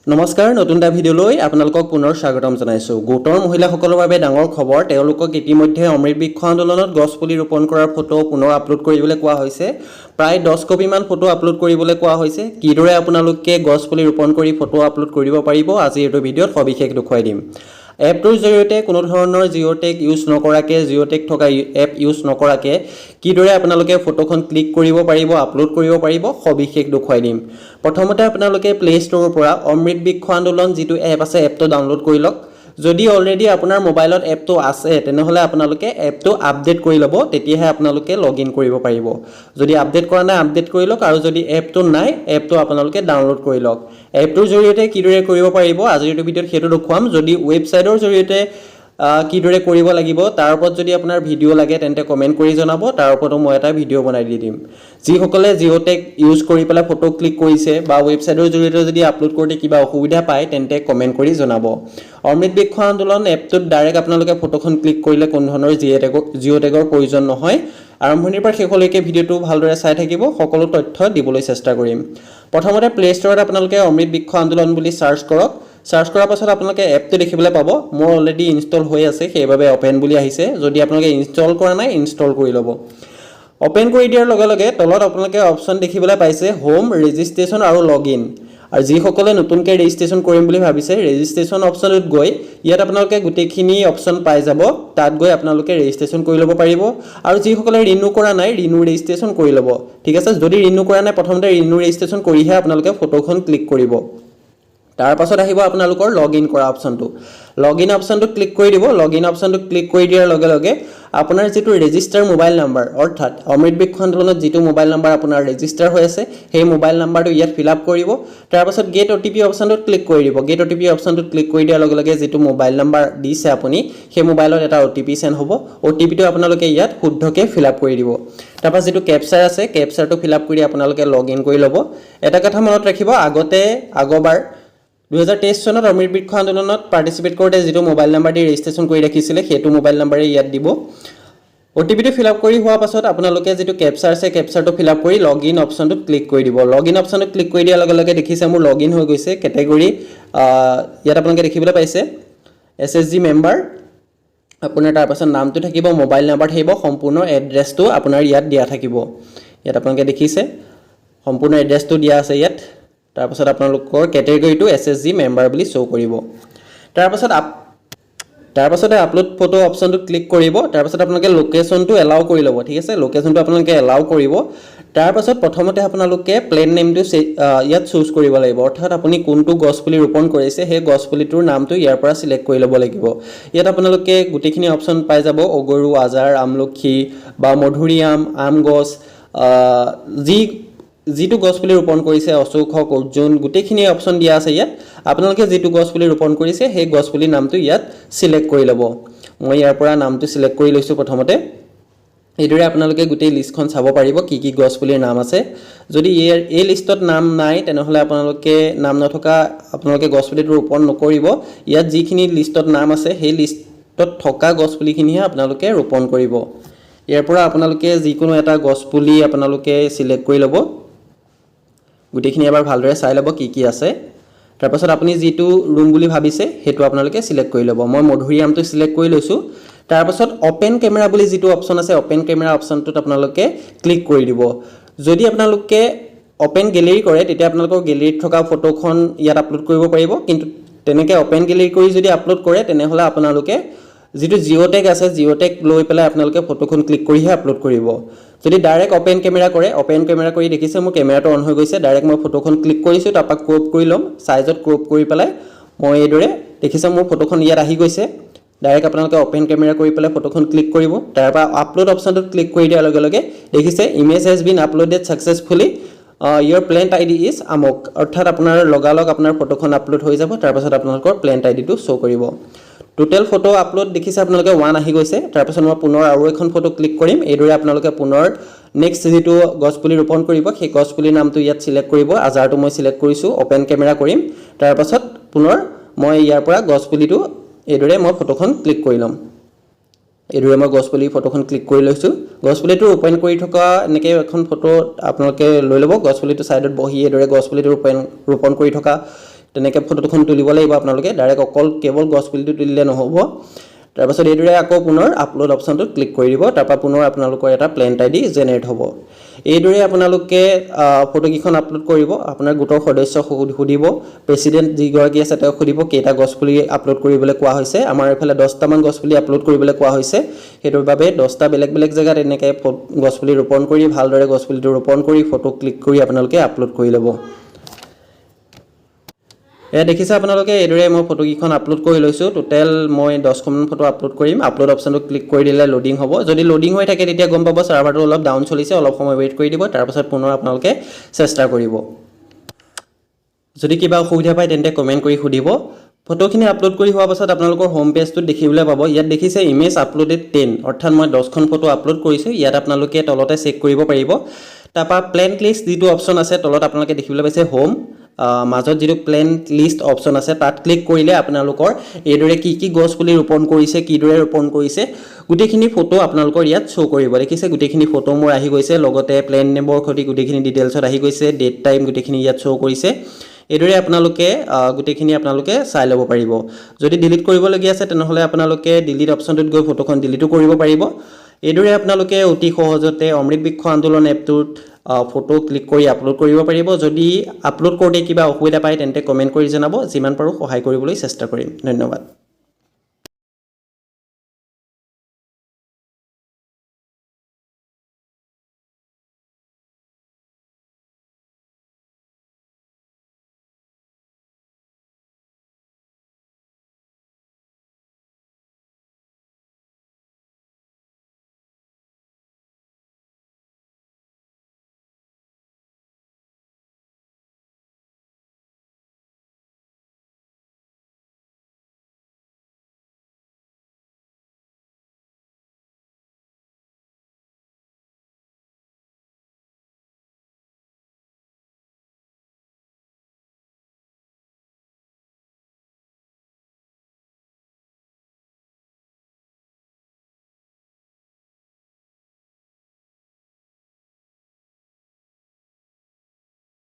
নমস্কাৰ নতুন এটা ভিডিঅ'লৈ আপোনালোকক পুনৰ স্বাগতম জনাইছোঁ। গোটৰ মহিলাসকলৰ বাবে ডাঙৰ খবৰ। তেওঁলোকক ইতিমধ্যে অমৃত বৃক্ষ আন্দোলনত গছ পুলি ৰোপণ কৰাৰ ফটো পুনৰ আপলোড কৰিবলৈ কোৱা হৈছে। প্ৰায় 10 কপিমান ফটো আপলোড কৰিবলৈ কোৱা হৈছে। কিদৰে আপোনালোকে গছ পুলি ৰোপণ কৰি ফটো আপলোড কৰিব পাৰিব আজি এইটো ভিডিঅ'ত সবিশেষ দেখুৱাই দিম। এপটোৰ জৰিয়তে কোনো ধৰণৰ জিঅ'টেক ইউজ নকৰাকৈ জিঅ'টেক থকা এপ ইউজ নকৰাকৈ কিদৰে আপোনালোকে ফটোখন ক্লিক কৰিব পাৰিব আপলোড কৰিব পাৰিব সবিশেষ দেখুৱাই দিম। প্ৰথমতে আপোনালোকে প্লে ষ্ট'ৰৰ পৰা অমৃত বৃক্ষ আন্দোলন যিটো এপ আছে এপটো ডাউনলোড কৰি লওক। যদি অলৰেডি আপোনাৰ মোবাইলত এপটো আছে তেনেহ'লে আপোনালোকে এপটো আপডেট কৰি ল'ব, তেতিয়াহে আপোনালোকে লগ ইন কৰিব পাৰিব। যদি আপডেট কৰা নাই আপডেট কৰি লওক, আৰু যদি এপটো নাই এপটো আপোনালোকে ডাউনলোড কৰি লওক। এপটোৰ জৰিয়তে কিদৰে কৰিব পাৰিব আজিৰ এইটো ভিডিঅ'ত সেইটো দেখুৱাম। যদি ৱেবছাইটৰ জৰিয়তে কিদৰে কৰিব লাগিব তাৰ ওপৰত যদি আপোনাৰ ভিডিঅ' লাগে তেন্তে কমেণ্ট কৰি জনাব, তাৰ ওপৰতো মই এটা ভিডিঅ' বনাই দি দিম। যিসকলে জিঅ'টেক ইউজ কৰি পেলাই ফটো ক্লিক কৰিছে বা ৱেবছাইটৰ জৰিয়তে যদি আপলোড কৰোঁতে কিবা অসুবিধা পায় তেন্তে কমেণ্ট কৰি জনাব। অমৃত বৃক্ষ আন্দোলন এপটোত ডাইৰেক্ট আপোনালোকে ফটোখন ক্লিক কৰিলে কোনো ধৰণৰ জিঅ'টেকৰ প্ৰয়োজন নহয়। আৰম্ভণিৰ পৰা শেষলৈকে ভিডিঅ'টো ভালদৰে চাই থাকিব, সকলো তথ্য দিবলৈ চেষ্টা কৰিম। প্ৰথমতে প্লে ষ্ট'ৰত আপোনালোকে অমৃত বৃক্ষ আন্দোলন বুলি চাৰ্চ কৰক। চাৰ্চ কৰাৰ পাছত আপোনালোকে এপটো দেখিবলৈ পাব। মোৰ অলৰেডি ইনষ্টল হৈ আছে সেইবাবে অপেন বুলি আহিছে। যদি আপোনালোকে ইনষ্টল কৰা নাই ইনষ্টল কৰি ল'ব। অপেন কৰি দিয়াৰ লগে লগে তলত আপোনালোকে অপশ্যন দেখিবলৈ পাইছে হোম, ৰেজিষ্ট্ৰেশ্যন আৰু লগ ইন। আৰু যিসকলে নতুনকৈ ৰেজিষ্ট্ৰেশ্যন কৰিম বুলি ভাবিছে ৰেজিষ্ট্ৰেশ্যন অপশ্যনত গৈ ইয়াত আপোনালোকে গোটেইখিনি অপশ্যন পাই যাব। তাত গৈ আপোনালোকে ৰেজিষ্ট্ৰেশ্যন কৰি ল'ব পাৰিব। আৰু যিসকলে ৰিনিউ কৰা নাই ৰিনিউ ৰেজিষ্ট্ৰেশ্যন কৰি ল'ব। ঠিক আছে, যদি ৰিনিউ কৰা নাই প্ৰথমতে ৰিনিউ ৰেজিষ্ট্ৰেশ্যন কৰিহে আপোনালোকে ফটোখন ক্লিক কৰিব। তাৰ পাছত আহিব আপোনালোকৰ লগ ইন কৰা অপশ্যনটো। লগ ইন অপশ্যনটো ক্লিক কৰি দিব। লগ ইন অপশ্যনটো ক্লিক কৰি দিয়াৰ লগে লগে আপোনাৰ যিটো ৰেজিষ্টাৰ মোবাইল নাম্বাৰ, অৰ্থাৎ অমৃত বৃক্ষ আন্দোলনত যিটো মোবাইল নাম্বাৰ আপোনাৰ ৰেজিষ্টাৰ হৈ আছে সেই মোবাইল নাম্বাৰটো ইয়াত ফিল আপ কৰিব। তাৰপাছত গেট অ' টি পি অপশ্যনটোত ক্লিক কৰি দিব। গেট অ' টি পি অপশ্যনটোত ক্লিক কৰি দিয়াৰ লগে লগে যিটো মোবাইল নাম্বাৰ দিছে আপুনি সেই মোবাইলত এটা অ' টি পি চেণ্ড হ'ব। অ' টি পিটো আপোনালোকে ইয়াত শুদ্ধকৈ ফিল আপ কৰি দিব। তাৰপৰা যিটো কেপচাৰ আছে কেপচাৰটো ফিল আপ কৰি আপোনালোকে লগ ইন কৰি ল'ব। এটা কথা মনত ৰাখিব, আগৰবাৰ 2023 চনত অমৃত বৃক্ষ আন্দোলনত পাৰ্টিচিপেট কৰোঁতে যিটো মোবাইল নাম্বাৰ দি ৰেজিষ্ট্ৰেশ্যন কৰি ৰাখিছিলে সেইটো মোবাইল নাম্বাৰে ইয়াত দিব। অ' টি পিটো ফিল আপ কৰি হোৱাৰ পাছত আপোনালোকে যিটো কেপচাৰ আছে কেপচাৰটো ফিল আপ কৰি লগ ইন অপশ্যনটোত ক্লিক কৰি দিব। লগ ইন অপশ্যনটোত ক্লিক কৰি দিয়াৰ লগে লগে দেখিছে মোৰ লগ ইন হৈ গৈছে। কেটেগৰী ইয়াত আপোনালোকে দেখিবলৈ পাইছে SSG মেম্বাৰ, আপোনাৰ তাৰপাছত নামটো থাকিব, মোবাইল নাম্বাৰ থাকিব, সম্পূৰ্ণ এড্ৰেছটো আপোনাৰ ইয়াত দিয়া থাকিব। ইয়াত আপোনালোকে দেখিছে সম্পূৰ্ণ এড্ৰেছটো দিয়া আছে ইয়াত। তাৰপাছত আপোনালোকৰ কেটেগৰীটো SSG মেম্বাৰ বুলি শ্ব' কৰিব। তাৰপাছতে আপলোড ফটো অপশ্যনটো ক্লিক কৰিব। তাৰপাছত আপোনালোকে লোকেশ্যনটো এলাউ কৰি ল'ব। ঠিক আছে, লোকেশ্যনটো আপোনালোকে এলাউ কৰিব। তাৰপাছত প্ৰথমতে আপোনালোকে প্লেন নেমটো ইয়াত চুজ কৰিব লাগিব, অৰ্থাৎ আপুনি কোনটো গছপুলি ৰোপণ কৰিছে সেই গছপুলিটোৰ নামটো ইয়াৰ পৰা চিলেক্ট কৰি ল'ব লাগিব। ইয়াত আপোনালোকে গোটেইখিনি অপশ্যন পাই যাব, অগৰু, আজাৰ, আমলখি বা মধুৰিআম, আম গছ, যিটো গছপুলি ৰোপণ কৰিছে, অশোক হওক, অৰ্জুন, গোটেইখিনি অপশ্যন দিয়া আছে ইয়াত। আপোনালোকে যিটো গছপুলি ৰোপণ কৰিছে সেই গছপুলিৰ নামটো ইয়াত চিলেক্ট কৰি ল'ব। মই ইয়াৰ পৰা নামটো চিলেক্ট কৰি লৈছোঁ প্ৰথমতে। এইদৰে আপোনালোকে গোটেই লিষ্টখন চাব পাৰিব কি কি গছপুলিৰ নাম আছে। যদি এই লিষ্টত নাম নাই তেনেহ'লে নাম নথকা আপোনালোকে গছপুলিটো ৰোপণ নকৰিব। ইয়াত যিখিনি লিষ্টত নাম আছে সেই লিষ্টত থকা গছপুলিখিনিহে আপোনালোকে ৰোপণ কৰিব। ইয়াৰ পৰা আপোনালোকে যিকোনো এটা গছপুলি আপোনালোকে চিলেক্ট কৰি ল'ব। গোটেইখিনি এবাৰ ভালদৰে চাই ল'ব কি কি আছে। তাৰপাছত আপুনি যিটো ৰুম বুলি ভাবিছে সেইটো আপোনালোকে চিলেক্ট কৰি ল'ব। মই মধুৰিআমটো চিলেক্ট কৰি লৈছোঁ। তাৰপাছত অপেন কেমেৰা বুলি যিটো অপশ্যন আছে অপেন কেমেৰা অপশ্যনটোত আপোনালোকে ক্লিক কৰি দিব। যদি আপোনালোকে অপেন গেলেৰী কৰে তেতিয়া আপোনালোকৰ গেলেৰীত থকা ফটোখন ইয়াত আপলোড কৰিব পাৰিব। কিন্তু তেনেকৈ অপেন গেলেৰী কৰি যদি আপলোড কৰে তেনেহ'লে আপোনালোকে যিটো জিঅ'টেক আছে জিঅ'টেক লৈ পেলাই আপোনালোকে ফটোখন ক্লিক কৰিহে আপলোড কৰিব। যদি ডাইৰেক্ট অপেন কেমেৰা কৰে, অপেন কেমেৰা কৰি দেখিছে মোৰ কেমেৰাটো অন হৈ গৈছে। ডাইৰেক্ট মই ফটোখন ক্লিক কৰিছোঁ, তাৰপৰা ক্ৰপ কৰি ল'ম, চাইজত ক্ৰপ কৰি পেলাই মই এইদৰে দেখিছে মোৰ ফটোখন ইয়াত আহি গৈছে। ডাইৰেক্ট আপোনালোকে অপেন কেমেৰা কৰি পেলাই ফটোখন ক্লিক কৰিব। তাৰপৰা আপলোড অপশ্যনটোত ক্লিক কৰি দিয়াৰ লগে লগে দেখিছে image has been uploaded successfully, your plant ID is আমুক, অৰ্থাৎ আপোনাৰ লগালগ আপোনাৰ ফটোখন আপলোড হৈ যাব। তাৰপাছত আপোনালোকৰ প্লেণ্ট IDটো শ্ব' কৰিব। টোটেল ফটো আপলোড দেখিছে আপোনালোকে 1 আহি গৈছে। তাৰপাছত মই পুনৰ আৰু এখন ফটো ক্লিক কৰিম। এইদৰে আপোনালোকে পুনৰ নেক্সট যিটো গছপুলি ৰোপণ কৰিব সেই গছপুলিৰ নামটো ইয়াত চিলেক্ট কৰিব। আজাৰটো মই চিলেক্ট কৰিছোঁ, অপেন কেমেৰা কৰিম। তাৰপাছত পুনৰ মই ইয়াৰ পৰা গছপুলিটো এইদৰে মই ফটোখন ক্লিক কৰি ল'ম। এইদৰে মই গছপুলি ফটোখন ক্লিক কৰি লৈছোঁ। গছপুলিটো অপেন কৰি থকা এনেকৈ এখন ফটো আপোনালোকে লৈ ল'ব। গছপুলিটো ছাইডত বহি এইদৰে গছপুলিটো ৰোপণ কৰি থকা তেনেকৈ ফটো দুখন তুলিব লাগিব আপোনালোকে ডাইৰেক্ট অকল কেৱল গছপুলিটো তুলিলে নহ'ব তাৰপাছত এইদৰে আকৌ পুনৰ আপলোড অপশ্যনটোত ক্লিক কৰি দিব তাৰপৰা পুনৰ আপোনালোকৰ এটা প্লেণ্ট আইডি জেনেৰেট হ'ব এইদৰে আপোনালোকে ফটোকেইখন আপলোড কৰিব আপোনাৰ গোটৰ সদস্যক সুধিব প্ৰেচিডেণ্ট যিগৰাকী আছে তেওঁক সুধিব কেইটা গছপুলি আপলোড কৰিবলৈ কোৱা হৈছে আমাৰ এইফালে 10টামান গছপুলি আপলোড কৰিবলৈ কোৱা হৈছে সেইটোৰ বাবে 10টা বেলেগ বেলেগ জেগাত এনেকৈ গছপুলি ৰোপণ কৰি ভালদৰে গছপুলিটো ৰোপণ কৰি ফটো ক্লিক কৰি আপোনালোকে আপলোড কৰি ল'ব এয়া দেখিছে আপোনালোকে এইদৰে মই ফটোকেইখন আপলোড কৰি লৈছোঁ টোটেল মই 10খন ফটো আপলোড কৰিম আপলোড অপশ্যনটো ক্লিক কৰি দিলে লোডিং হ'ব যদি লোডিং হৈ থাকে তেতিয়া গম পাব চাৰ্ভাৰটো অলপ ডাউন চলিছে অলপ সময় ৱেইট কৰি দিব তাৰপাছত পুনৰ আপোনালোকে চেষ্টা কৰিব যদি কিবা অসুবিধা পায় তেন্তে কমেণ্ট কৰি সুধিব ফটোখিনি আপলোড কৰি হোৱাৰ পাছত আপোনালোকৰ হোম পেজটোত দেখিবলৈ পাব ইয়াত দেখিছে ইমেজ আপলোডেড 10 অৰ্থাৎ মই 10খন ফটো আপলোড কৰিছোঁ ইয়াত আপোনালোকে তলতে চেক কৰিব পাৰিব তাৰপৰা প্লেণ্ট লিষ্ট যিটো অপশ্যন আছে তলত আপোনালোকে দেখিবলৈ পাইছে হোম মাজত যিটো প্লেণ্ট লিষ্ট অপশ্যন আছে তাত ক্লিক কৰিলে আপোনালোকৰ এইদৰে কি কি গছ পুলি ৰোপণ কৰিছে কিদৰে ৰোপণ কৰিছে গোটেইখিনি ফটো আপোনালোকৰ ইয়াত শ্ব' কৰিব দেখিছে গোটেইখিনি ফটো মোৰ আহি গৈছে লগতে প্লেণ্ট নেমৰ সৈতে গোটেইখিনি ডিটেইলছত আহি গৈছে ডেট টাইম গোটেইখিনি ইয়াত শ্ব' কৰিছে এইদৰে আপোনালোকে গোটেইখিনি আপোনালোকে চাই ল'ব পাৰিব যদি ডিলিট কৰিবলগীয়া আছে তেনেহ'লে আপোনালোকে ডিলিট অপশ্যনটোত গৈ ফটোখন ডিলিটো কৰিব পাৰিব এইদৰে আপোনালোকে অতি সহজতে অমৃত বৃক্ষ আন্দোলন এপটোত ফটো ক্লিক কৰি আপলোড কৰিব পাৰিব যদি আপলোড কৰোঁতে কিবা অসুবিধা পায় তেন্তে কমেণ্ট কৰি জনাব যিমান পাৰোঁ সহায় কৰিবলৈ চেষ্টা কৰিম ধন্যবাদ